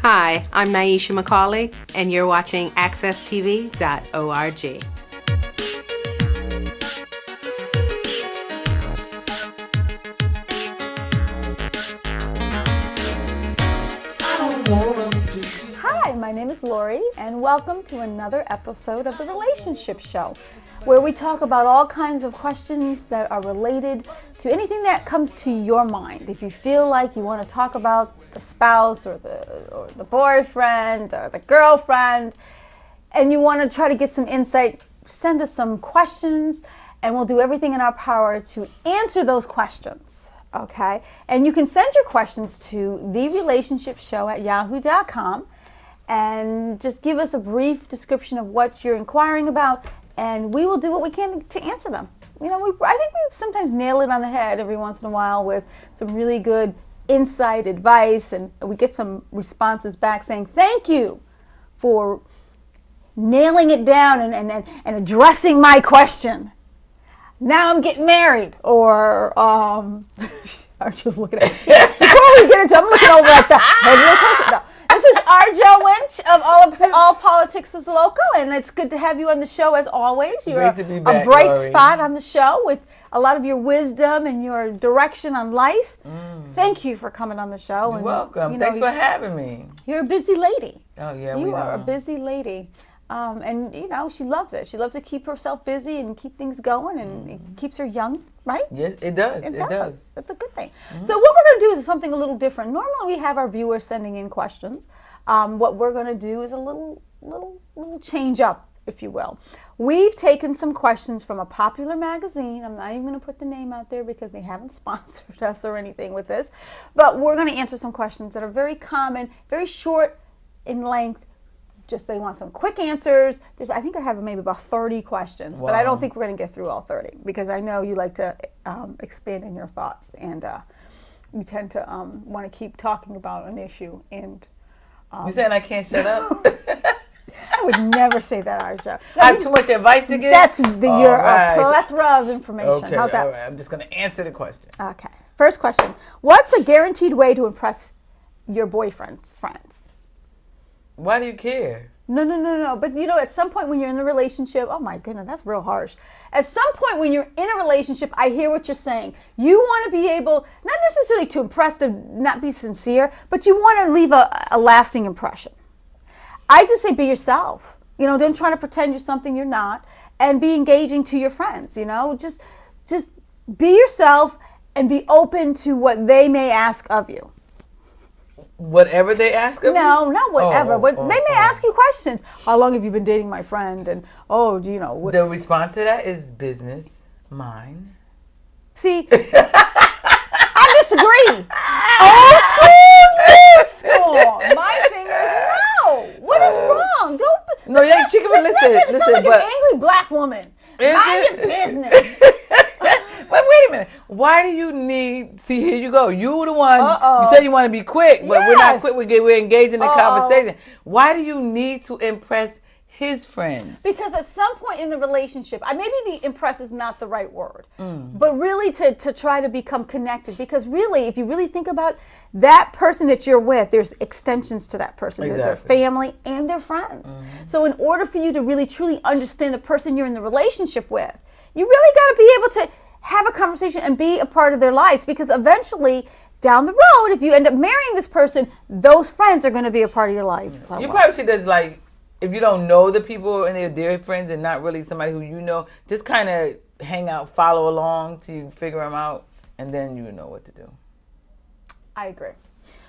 Hi, I'm Nyesha McCauley, and you're watching AccessTV.org. Hi, my name is LORRE, and welcome to another episode of The Relationship Show, where we talk about all kinds of questions that are related to anything that comes to your mind. If you feel like you want to talk about the spouse or the boyfriend or the girlfriend, and you want to try to get some insight, send us some questions, and we'll do everything in our power to answer those questions. Okay? And you can send your questions to therelationshipshow@yahoo.com and just give us a brief description of what you're inquiring about, and we will do what we can to answer them. You know, I think we sometimes nail it on the head every once in a while with some really good insight, advice, and we get some responses back saying, thank you for nailing it down and addressing my question. Now I'm getting married, or I'm just looking at before we get into, I'm looking over at the headless horseman. No, this is Arjo Winch of All Politics is Local, and it's good to have you on the show as always. You're a bright spot on the show with a lot of your wisdom and your direction on life. Thank you for coming on the show. You're welcome. Thanks for having me. You're a busy lady. Oh yeah, you are a busy lady. And you know, she loves it. She loves to keep herself busy and keep things going, and it keeps her young, right? Yes, it does. It does. That's a good thing. So what we're going to do is something a little different. Normally we have our viewers sending in questions. What we're going to do is a little change up, if you will. We've taken some questions from a popular magazine. I'm not even going to put the name out there because they haven't sponsored us or anything with this. But we're going to answer some questions that are very common, very short in length. Just they want some quick answers. I think I have maybe about 30 questions, wow. But I don't think we're going to get through all 30 because I know you like to expand in your thoughts, and you tend to want to keep talking about an issue. And you saying I can't shut up? I would never say that, Arjo. I have too much advice to give? That's your plethora of information. Okay, how's that? All right. I'm just going to answer the question. Okay. First question. What's a guaranteed way to impress your boyfriend's friends? Why do you care? No. But you know, at some point when you're in a relationship, oh my goodness, that's real harsh. At some point when you're in a relationship, I hear what you're saying. You want to be able, not necessarily to impress, to not be sincere, but you want to leave a lasting impression. I just say be yourself. You know, don't try to pretend you're something you're not, and be engaging to your friends. You know, just be yourself and be open to what they may ask of you. Whatever they ask of you? No, not whatever. They may ask you questions. How long have you been dating my friend? And you know. The response to that is business, mine. See, I disagree. Old school. My thing is no. What is wrong? Don't. No, yeah, chicken. Listen, like an angry black woman. Mind your business. But wait a minute. Why do you need? See, here you go. You the one. You said you want to be quick, but we're not quick. We're engaged in the conversation. Why do you need to impress his friends? Because at some point in the relationship, maybe the impress is not the right word, but really to try to become connected. Because really, if you really think about that person that you're with, there's extensions to that person. Exactly. Their family and their friends. So in order for you to really truly understand the person you're in the relationship with, you really got to be able to have a conversation and be a part of their lives, because eventually down the road, if you end up marrying this person, those friends are going to be a part of your life. You probably should just, like, if you don't know the people and they're their friends and not really somebody who you know, just kind of hang out, follow along till you figure them out, and then you know what to do. I agree.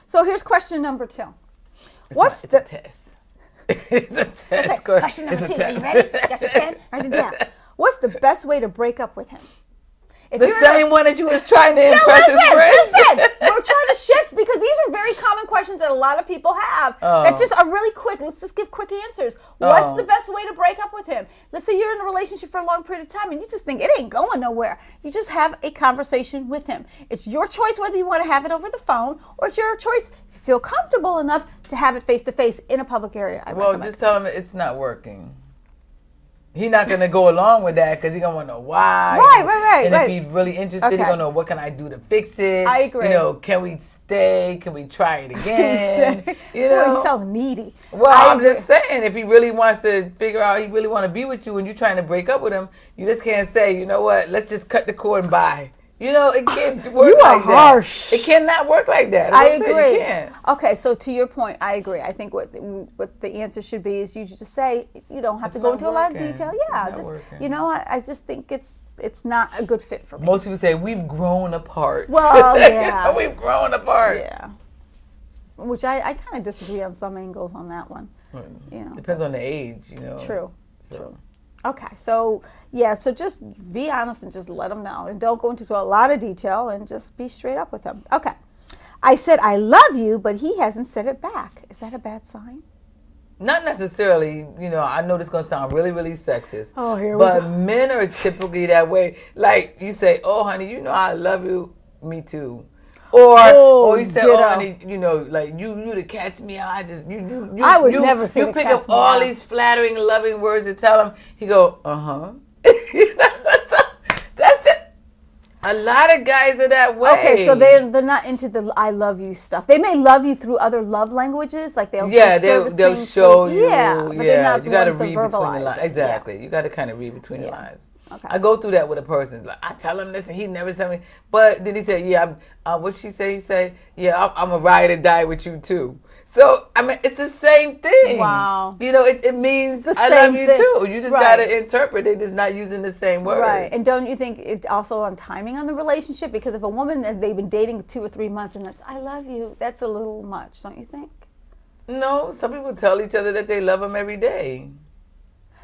So here's question number 2. It's a test. It's a test. Question number 2. Are you ready? Got your pen? Write it down. What's the best way to break up with him? The same one that you was trying to impress his friends? Listen, we're trying to shift because these are very common questions that a lot of people have that just are really quick. Let's just give quick answers. What's the best way to break up with him? Let's say you're in a relationship for a long period of time and you just think it ain't going nowhere. You just have a conversation with him. It's your choice whether you want to have it over the phone, or it's your choice if you feel comfortable enough to have it face to face in a public area. Well, just tell him it's not working. He's not going to go along with that because he's going to want to know why. Right. And if he's really interested, he's going to know what can I do to fix it. I agree. You know, can we stay? Can we try it again? You know? Well, he sounds needy. Well, I'm just saying, if he really wants to figure out, he really want to be with you and you're trying to break up with him, you just can't say, you know what, let's just cut the cord and bye. You know, it can't work you like are harsh. that. It cannot work like that. I agree. You can't. Okay, so to your point, I agree. I think what the answer should be is you just say, you don't have to go into a lot of detail. Yeah, just you know, I just think it's not a good fit for me. Most people say we've grown apart. Well, yeah, we've grown apart. Yeah, which I kind of disagree on some angles on that one. You know, depends on the age. You know. True. Okay, so so just be honest and just let him know. And don't go into a lot of detail and just be straight up with him. Okay. I said, I love you, but he hasn't said it back. Is that a bad sign? Not necessarily. You know, I know this is going to sound really, really sexist. Oh, here we go. But men are typically that way. Like, you say, oh, honey, you know I love you. Me too. Or you say, oh, honey, you know, like you to catch me out. I just I would never say you pick up all these flattering, loving words to tell him. He go, That's it. A lot of guys are that way. Okay, so they're not into the I love you stuff. They may love you through other love languages, like they'll show you. But they're not you got to read verbalize between the lines. Exactly, you got to kind of read between the lines. Okay. I go through that with a person. Like, I tell him this and he never tell me. But then he said, what she say? He say, I'm a ride or die with you too. So, I mean, it's the same thing. Wow. You know, it means I love you too. You just got to interpret it. It's not using the same words. Right. And don't you think it's also on timing on the relationship? Because if a woman, they've been dating 2 or 3 months and that's, I love you, that's a little much, don't you think? No, some people tell each other that they love them every day.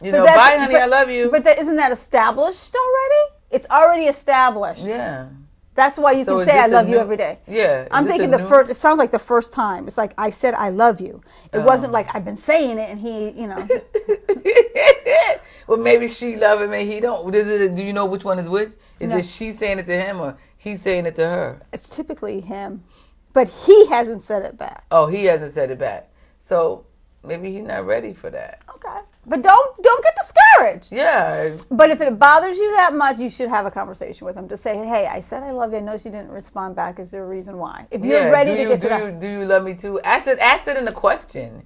You know, bye, honey, I love you. But isn't that established already? It's already established. Yeah. That's why you can say I love you every day. Yeah. I'm thinking it sounds like the first time. It's like I said I love you. It wasn't like I've been saying it and he, you know. Well, maybe she love him and he don't. Do you know which one is which? Is it she saying it to him or he saying it to her? It's typically him. But he hasn't said it back. Oh, he hasn't said it back. So maybe he's not ready for that. Okay. But don't get discouraged. Yeah. But if it bothers you that much, you should have a conversation with him to say, hey, I said I love you. I know she didn't respond back. Is there a reason why? If you're ready to get to that. Do you love me too? Ask it in a question.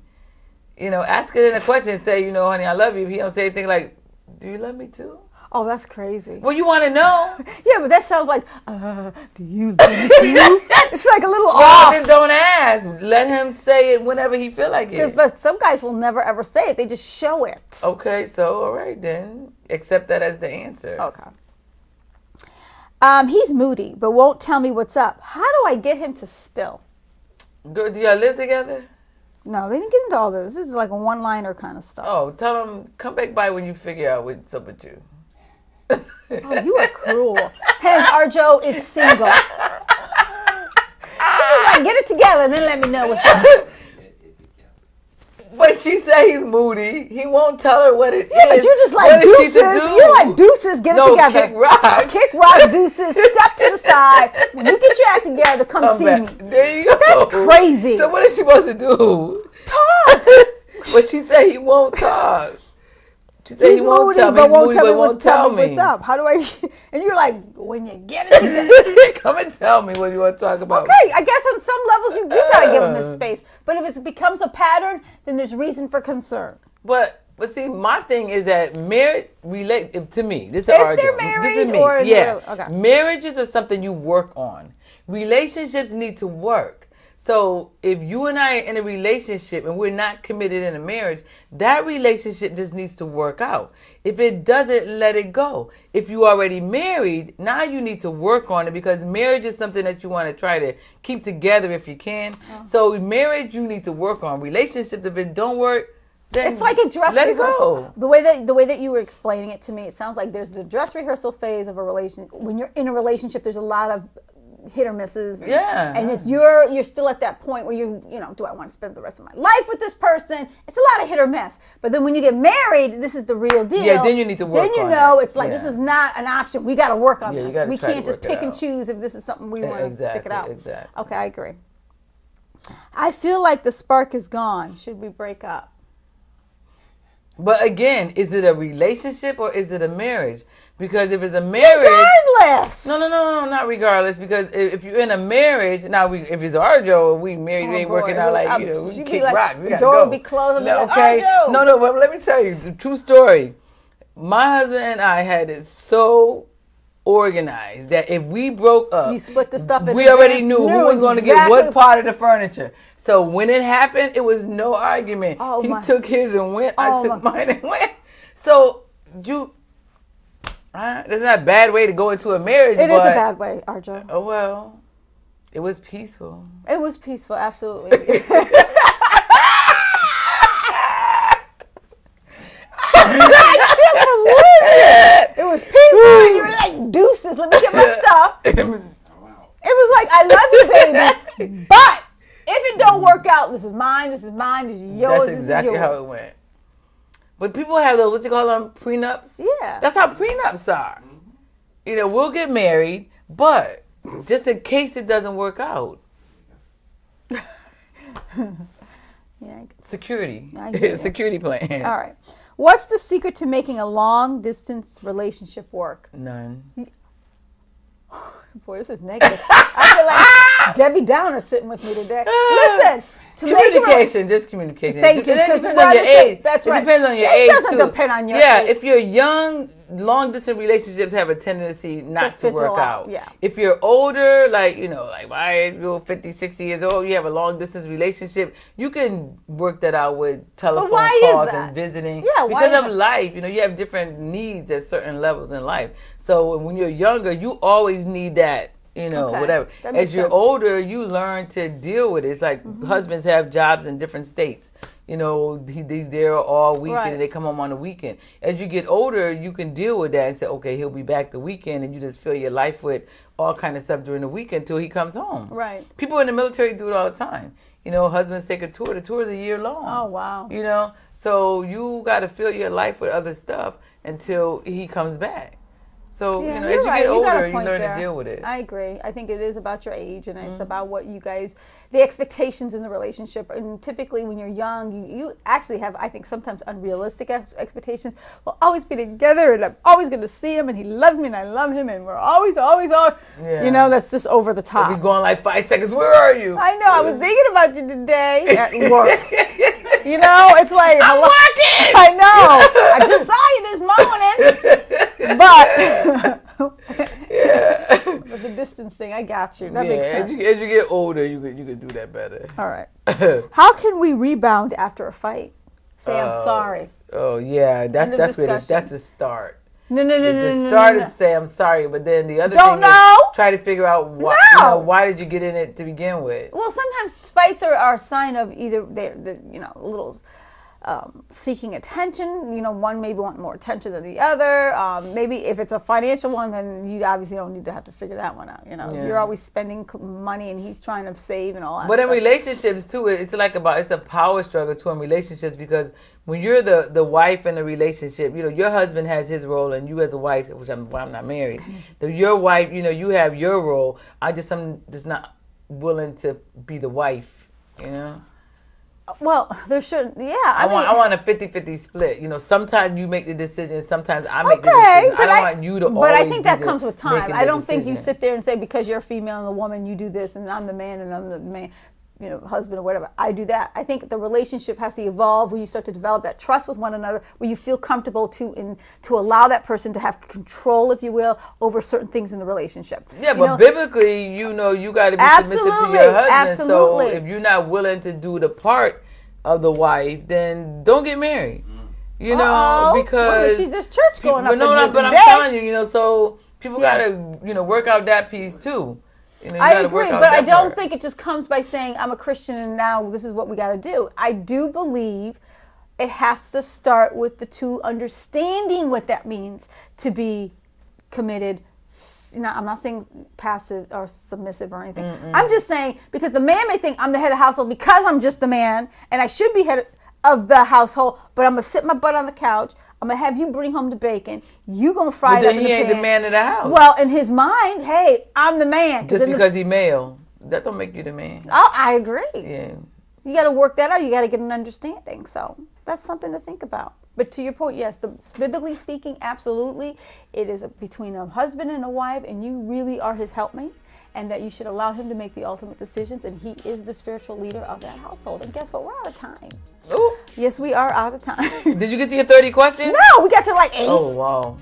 You know, ask it in a question. Say, you know, honey, I love you. If he don't say anything like, do you love me too? Oh, that's crazy. Well, you want to know. Yeah, but that sounds like, do you love me too? It's like a little off. Well, then don't ask. Let him say it whenever he feel like it. But some guys will never ever say it. They just show it. Okay, so all right then. Accept that as the answer. Okay. He's moody, but won't tell me what's up. How do I get him to spill? Girl, do y'all live together? No, they didn't get into all this. This is like a one-liner kind of stuff. Oh, tell him, come back by when you figure out what's up with you. Oh, you are cruel. Hence, Arjo is single. She's like, get it together and then let me know what's up. But she said he's moody. He won't tell her what it is. But you're just like deuces. You're like deuces. Get it together. Kick rock. Kick rock, deuces. Step to the side. When you get your act together, come see back. me. There you go. That's crazy. So what is she supposed to do? Talk. But she said he won't talk. She said He's he won't moody, tell me. but won't tell me what's up. How do I? And you're like, when you get it together. Come and tell me what you want to talk about. Okay, I guess on some levels you do gotta give him his space. But if it becomes a pattern, then there's reason for concern. But see, my thing is that marriage to me. This is if they're married, this is me. Or okay. Marriages are something you work on. Relationships need to work. So if you and I are in a relationship and we're not committed in a marriage, that relationship just needs to work out. If it doesn't, let it go. If you already married, now you need to work on it because marriage is something that you want to try to keep together if you can. Oh. So marriage, you need to work on. Relationships, if it don't work, then it's like a dress let rehearsal. It go. The way that you were explaining it to me, it sounds like there's the dress rehearsal phase of a relationship. When you're in a relationship, there's a lot of hit or misses. And it's you're still at that point where you know, do I want to spend the rest of my life with this person? It's a lot of hit or miss. But then when you get married, this is the real deal. Yeah, then you need to work on it. Then you know it's like this is not an option. We got to work on this. We can't just pick and out. choose if this is something we want to stick it out. Exactly. Okay, I agree. I feel like the spark is gone. Should we break up? But again, is it a relationship or is it a marriage? Because if it's a marriage, regardless. No, not regardless. Because if you're in a marriage, now if it's Arjo and we married, we ain't working out like we kick rocks. We gotta go. The door would be closed. Okay, no. But let me tell you, the true story. My husband and I had it so organized that if we broke up, you split the stuff. We already knew who was going to get what part of the furniture. So when it happened, it was no argument. He took his and went. I took mine and went. So that's not a bad way to go into a marriage. It is a bad way, Arjo. Oh well, it was peaceful. It was peaceful, absolutely. It was peaceful. You were like, deuces, let me get my stuff. It was like, I love you, baby, but if it don't work out, this is mine, this is yours, That's exactly how it went. But people have those, what you call them, prenups? Yeah. That's how prenups are. We'll get married, but just in case it doesn't work out. Security. Security plan. All right. What's the secret to making a long-distance relationship work? None. Boy, this is negative. I feel like Debbie Downer sitting with me today. Listen. Communication, just communication. Thank you. It depends on your age. That's right. It depends on your age, too. It doesn't depend on your age. Yeah, if you're young, long-distance relationships have a tendency not to work out. Yeah. If you're older, like my age, you're 50, 60 years old, you have a long-distance relationship, you can work that out with telephone calls and visiting. Yeah, because of life. You have different needs at certain levels in life. So when you're younger, you always need that. Whatever. As you're older, you learn to deal with it. It's like husbands have jobs in different states. He's there all weekend and they come home on the weekend. As you get older, you can deal with that and say, okay, he'll be back the weekend, and you just fill your life with all kind of stuff during the weekend until he comes home. Right. People in the military do it all the time. Husbands take a tour. The tour is a year long. Oh, wow. So you got to fill your life with other stuff until he comes back. So, as you get older, you learn to deal with it. I agree. I think it is about your age, and it's about what you guys, the expectations in the relationship. And typically when you're young, you actually have, I think, sometimes unrealistic expectations. We'll always be together, and I'm always going to see him, and he loves me, and I love him, and we're always. That's just over the top. If he's going like 5 seconds, where are you? I know. I was thinking about you today at work. It's like, I'm working. I know. I just saw you this morning. But but the distance thing, I got you. That makes sense. As you get older, you can do that better. All right. How can we rebound after a fight? Say I'm sorry. Oh yeah, that's the start. No. The start is say I'm sorry, but then the other thing is try to figure out why. Why did you get in it to begin with? Well, sometimes fights are a sign of either they're a little seeking attention. One maybe want more attention than the other. Maybe if it's a financial one, then you obviously don't need to have to figure that one out. You're always spending money and he's trying to save and all that. But in relationships too, it's a power struggle too in relationships, because when you're the wife in a relationship, your husband has his role, and you as a wife, which I'm not married, your wife, you have your role. I'm just not willing to be the wife. Well, there shouldn't. Yeah, I want a 50-50 split. Sometimes you make the decision, sometimes I make the decision. I don't want you to always. But I think that comes with time. I don't think you decision. sit there and say, because you're a female and a woman, you do this, and I'm the man and I'm the man, husband or whatever. I do that. I think the relationship has to evolve where you start to develop that trust with one another, where you feel comfortable to allow that person to have control, if you will, over certain things in the relationship. Yeah, but biblically, you got to be submissive to your husband. Absolutely. So if you're not willing to do the part of the wife, then don't get married. Because there's church going up. But I'm telling you, so people got to work out that piece too. I agree, but I don't think it just comes by saying I'm a Christian and now this is what we got to do. I do believe it has to start with the two understanding what that means to be committed. I'm not saying passive or submissive or anything. I'm just saying, because the man may think I'm the head of the household because I'm just the man and I should be head of the household, but I'm going to sit my butt on the couch. I'm going to have you bring home the bacon. You going to fry it up in the pan. But then he ain't the man of the house. Well, in his mind, hey, I'm the man. Just because he's male, that don't make you the man. Oh, I agree. Yeah. You got to work that out. You got to get an understanding. So that's something to think about. But to your point, yes, biblically speaking, absolutely, it is between a husband and a wife, and you really are his helpmate, and that you should allow him to make the ultimate decisions, and he is the spiritual leader of that household. And guess what? We're out of time. Ooh. Yes, we are out of time. Did you get to your 30 questions? No, we got to like 8. Oh, wow.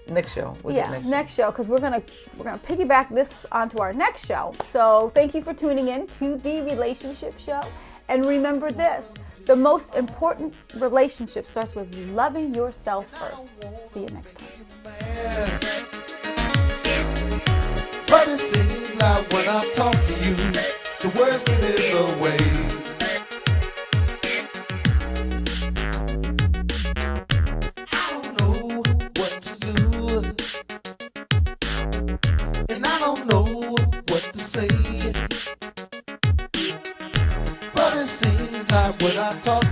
Next show. Next show, because we're gonna piggyback this onto our next show. So thank you for tuning in to the Relationship Show, and remember this: the most important relationship starts with loving yourself first. See you next time. But it seems like when I talk to you, the words get in the way. I don't know what to do, and I don't know what to say. But it seems like when I talk